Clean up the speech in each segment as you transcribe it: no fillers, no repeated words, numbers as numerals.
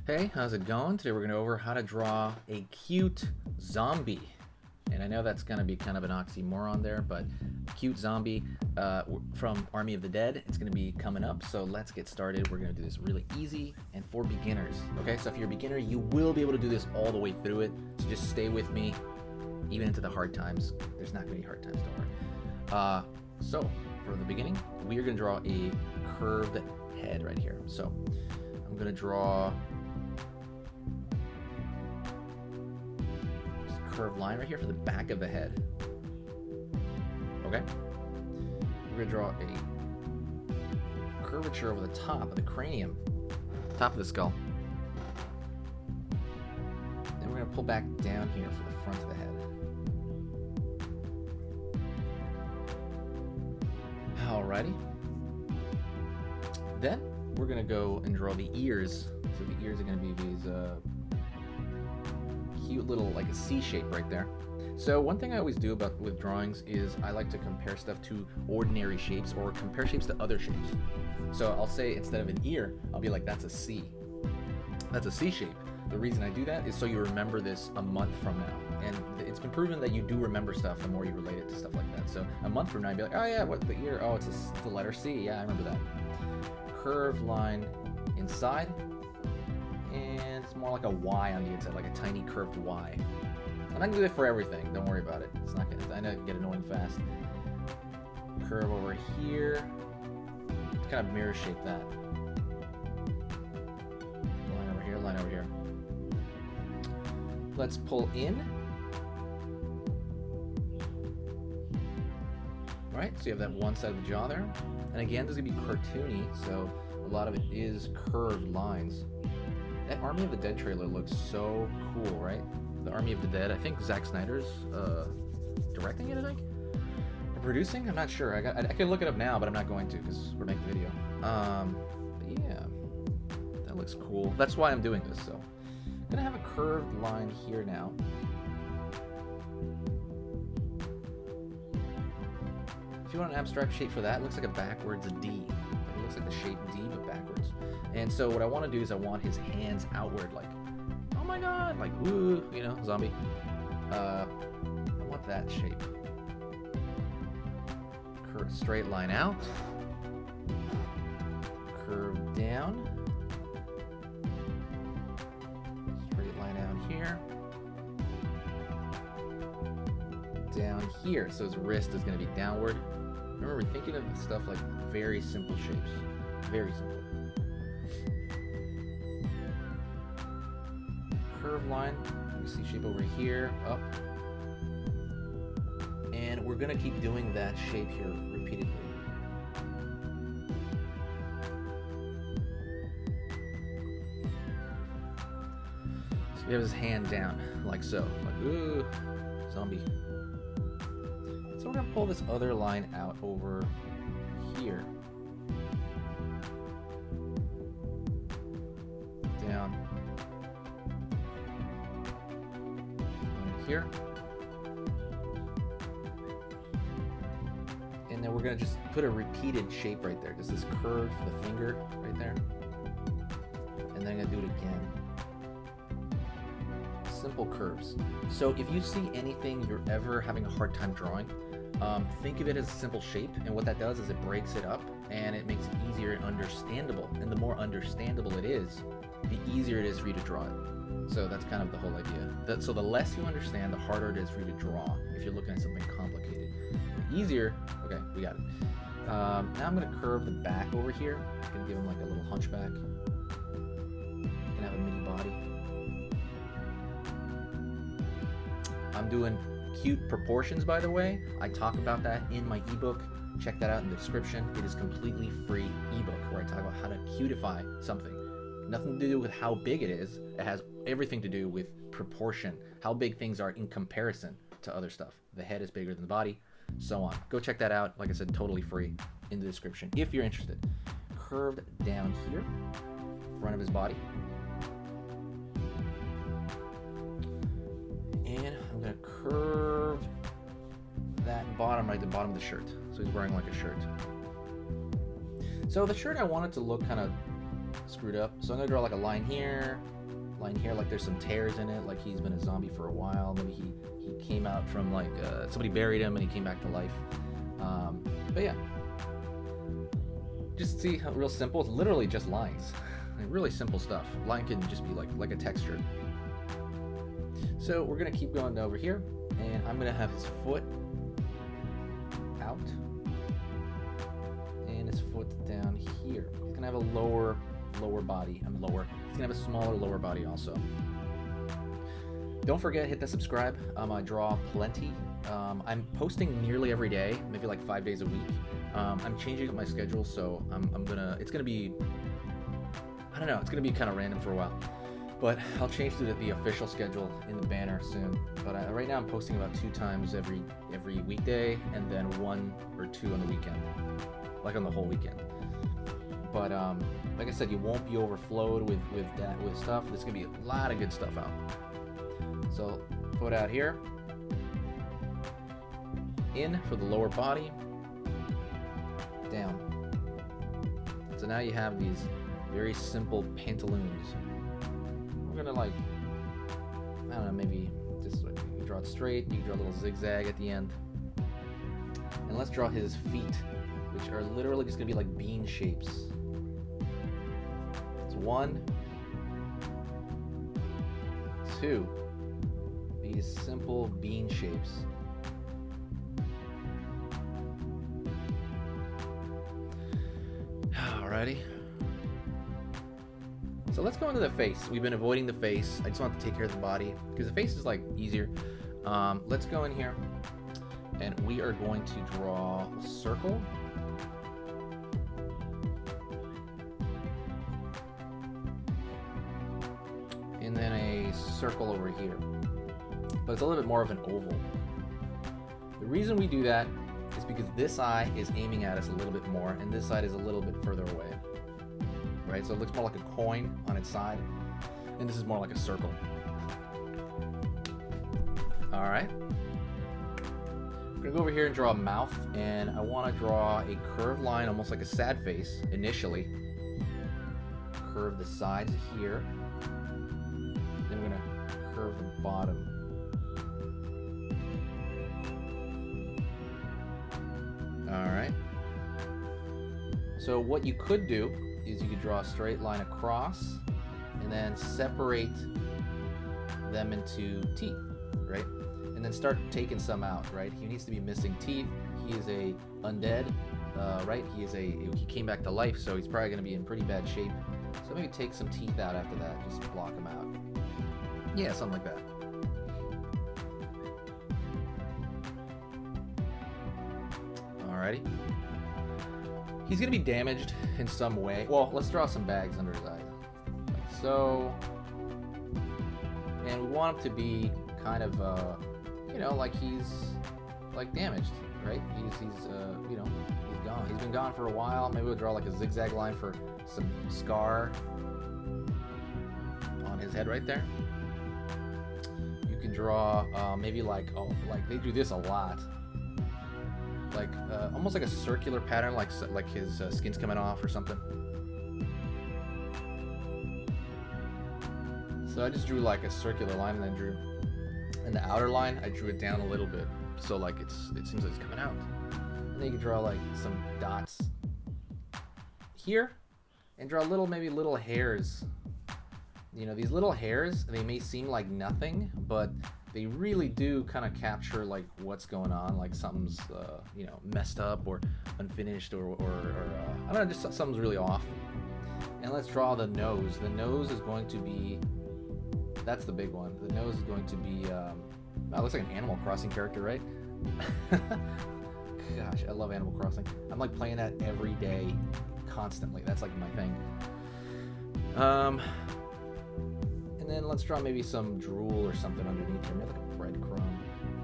Hey, how's it going? Today we're going to go over how to draw a cute zombie. And I know that's going to be kind of an oxymoron there, but cute zombie from Army of the Dead, it's going to be coming up. So let's get started. We're going to do this really easy and for beginners. Okay, so if you're a beginner, you will be able to do this all the way through it. So just stay with me, even into the hard times. There's not going to be hard times, don't worry. So for the beginning, we are going to draw a curved head right here. So I'm going to draw curved line right here for the back of the head. Okay, we're gonna draw a curvature over the top of the cranium, top of the skull. Then we're gonna pull back down here for the front of the head. Alrighty. Then we're gonna go and draw the ears. So the ears are gonna be these cute little, like a C shape right there. So one thing I always do with drawings is I like to compare stuff to ordinary shapes or compare shapes to other shapes. So I'll say instead of an ear, I'll be like, that's a C. That's a C shape. The reason I do that is so you remember this a month from now. And it's been proven that you do remember stuff the more you relate it to stuff like that. So a month from now, you'd be like, oh yeah, what's the ear? Oh, it's the letter C. Yeah, I remember that. Curved line inside. And it's more like a Y on the inside, like a tiny curved Y. I'm not gonna do that for everything. Don't worry about it. It's not gonna. I know it can get annoying fast. Curve over here. Kind of mirror shape that. Line over here. Line over here. Let's pull in. All right. So you have that one side of the jaw there. And again, this is gonna be cartoony, so a lot of it is curved lines. That Army of the Dead trailer looks so cool, right? The Army of the Dead. I think Zack Snyder's directing it, I think? Or producing? I'm not sure. I could look it up now, but I'm not going to because we're making a video. But yeah, that looks cool. That's why I'm doing this. So I'm gonna have a curved line here now. If you want an abstract shape for that, it looks like a backwards D. It looks like the shape D, but backwards. And so what I want to do is I want his hands outward, like, oh my god, like, woo, you know, zombie. I want that shape. Curve, straight line out. Curve down. Straight line down here. Down here. So his wrist is going to be downward. Remember, we're thinking of stuff like very simple shapes. Very simple. Curve line, you see shape over here, up, and we're gonna keep doing that shape here repeatedly. So we have his hand down, like so, like ooh, zombie. So we're gonna pull this other line out over here, down. Here, and then we're gonna just put a repeated shape right there, just this curve for the finger right there, and then I'm gonna do it again. Simple curves. So if you see anything you're ever having a hard time drawing, think of it as a simple shape, and what that does is it breaks it up and it makes it easier and understandable, and the more understandable it is, the easier it is for you to draw it. So that's kind of the whole idea. So the less you understand, the harder it is for you to draw if you're looking at something complicated. The easier, okay, we got it. Now I'm going to curve the back over here. I'm going to give him like a little hunchback. Can have a mini body. I'm doing cute proportions, by the way. I talk about that in my ebook. Check that out in the description. It is completely free ebook where I talk about how to cutify something. Nothing to do with how big it is. It has everything to do with proportion, how big things are in comparison to other stuff. The head is bigger than the body, so on. Go check that out. Like I said, totally free in the description if you're interested. Curved down here, front of his body. And I'm gonna curve that bottom, right, the bottom of the shirt. So he's wearing like a shirt. So the shirt, I want it to look kind of screwed up. So I'm gonna draw like a line here, like there's some tears in it, like he's been a zombie for a while. Maybe he came out from like somebody buried him and he came back to life. But yeah, just see how real simple. It's literally just lines. Like really simple stuff. Line can just be like a texture. So we're gonna keep going over here, and I'm gonna have his foot out and his foot down here. He's gonna have a lower body. He's gonna have a smaller lower body also. Don't forget, hit the subscribe. I draw plenty. I'm posting nearly every day, maybe like 5 days a week. I'm changing up my schedule, so it's gonna be, I don't know, it's gonna be kind of random for a while, but I'll change to the official schedule in the banner soon. But right now I'm posting about 2 times every weekday, and then 1 or 2 on the weekend, like on the whole weekend. But like I said, you won't be overflowed with stuff. There's gonna be a lot of good stuff out. So foot out here, in for the lower body, down. So now you have these very simple pantaloons. We're gonna like, I don't know, maybe just like, you can draw it straight, you can draw a little zigzag at the end. And let's draw his feet, which are literally just gonna be like bean shapes. It's 1, 2, these simple bean shapes. Alrighty. So let's go into the face. We've been avoiding the face. I just want to take care of the body because the face is like easier. Let's go in here and we are going to draw a circle. And then a circle over here. But it's a little bit more of an oval. The reason we do that is because this eye is aiming at us a little bit more, and this side is a little bit further away. Right? So it looks more like a coin on its side, and this is more like a circle. Alright. I'm going to go over here and draw a mouth, and I want to draw a curved line, almost like a sad face, initially. Curve the sides here. Then we're going to curve the bottom. Alright. So what you could do is you could draw a straight line across and then separate them into teeth, right? And then start taking some out, right? He needs to be missing teeth. He is a undead, right? He came back to life, so he's probably going to be in pretty bad shape. So maybe take some teeth out after that, just block them out. Yeah, something like that. Alrighty. He's gonna be damaged in some way. Well, let's draw some bags under his eyes. Like so. And we want him to be kind of, you know, like he's like damaged, right? He's you know, he's gone. He's been gone for a while. Maybe we'll draw like a zigzag line for some scar on his head right there. You can draw maybe like, oh, like they do this a lot. Like almost like a circular pattern, like his skin's coming off or something. So I just drew like a circular line, and then drew in the outer line. I drew it down a little bit, so like it seems like it's coming out. And then you can draw like some dots here, and draw maybe little hairs. You know, these little hairs, they may seem like nothing, but they really do kind of capture like what's going on, like something's you know, messed up or unfinished or I don't know, just something's really off. And let's draw the nose. The nose is going to be, that's the big one. The nose is going to be that looks like an Animal Crossing character, right? Gosh, I love Animal Crossing. I'm like playing that every day, constantly. That's like my thing. And then let's draw maybe some drool or something underneath here, maybe like a breadcrumb.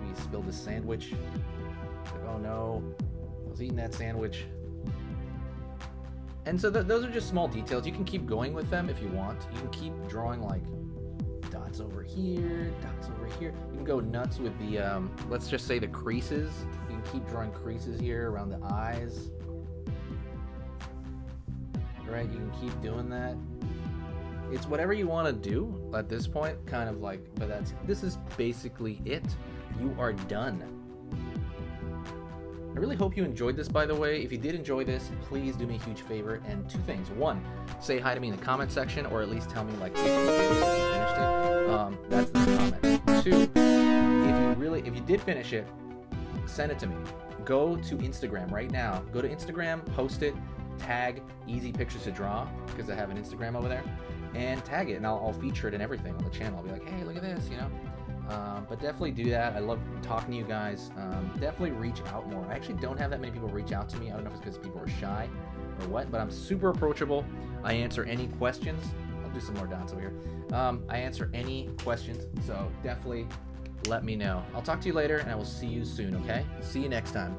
Maybe he spilled his sandwich. Like, oh no, I was eating that sandwich. And so those are just small details. You can keep going with them if you want. You can keep drawing like dots over here, dots over here. You can go nuts with the, let's just say the creases. You can keep drawing creases here around the eyes. Right, you can keep doing that. it's whatever you want to do at this point, kind of like, but this is basically it. You are done. I really hope you enjoyed this, by the way. If you did enjoy this, please do me a huge favor and 2 things. 1, say hi to me in the comment section, or at least tell me like if you finished it. That's the comment. 2, if you did finish it, send it to me. Go to Instagram right now. Go to Instagram, post it, tag Easy Pictures to Draw, because I have an Instagram over there, and tag it, and I'll feature it and everything on the channel. I'll be like, hey, look at this, you know. But definitely do that. I love talking to you guys. Definitely reach out more. I actually don't have that many people reach out to me. I don't know if it's because people are shy or what, but I'm super approachable. I answer any questions. I'll do some more dots over here. I answer any questions, so definitely let me know. I'll talk to you later, and I will see you soon, okay? See you next time.